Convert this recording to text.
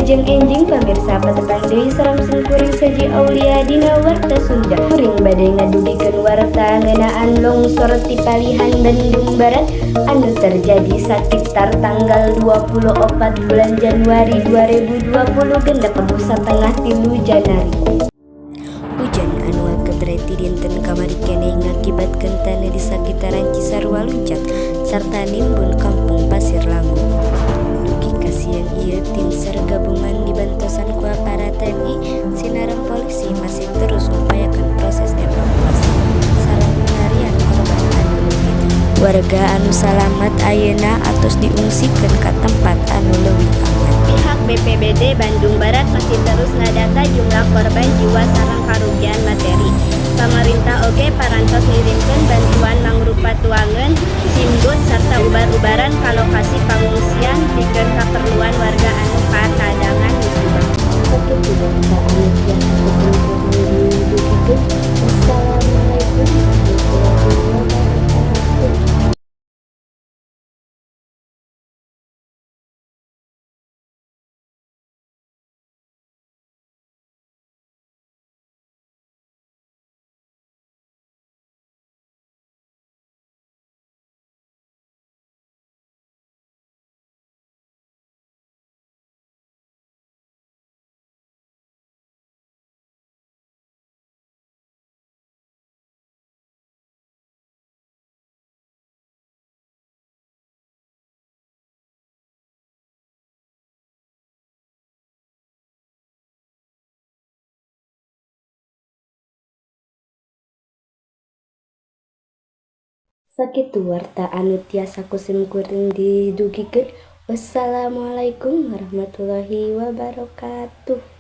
Lajeng enjing pamirsa patepang deui saramsung kuring saji aulia dina warta Sunda. Kuring bade ngadugikeun warta ngeunaan longsor ti Palihan Bandung Barat anu terjadi sakitar tanggal 24 bulan Januari 2020 genep 1,3 Janari. Hujan anu kabereti dinten kamari keneh ngakibatkeun taneuh di sakitaran Cisarua Luncat sarta nimbun kampung Pasir Langu. Dugi ka siang ieu tim SAR gabungan dibantosan ku aparat TNI sinareng polisi masih terus ngupayakeun proses evakuasi sareng pencarian korban anu leungit. Warga anu salamet ayeuna atos diungsikeun ka tempat anu leuwih aman. Pihak BPBD Bandung Barat masih terus ngadata jumlah korban jiwa sareng karugian materi. Pamarintah oge parantos ngirimkeun bantuan mangrupa tuangan, simbut sarta ubar-ubaran ka lokasi pangungsian pikeun kaperluan warga anu katadangan musibah. Sakitu berita anu tiasa kesempatan didugikeun. Wassalamualaikum warahmatullahi wabarakatuh. Sakitu warta anu tiasa kusem kuring didugikeun. Wassalamualaikum warahmatullahi wabarakatuh.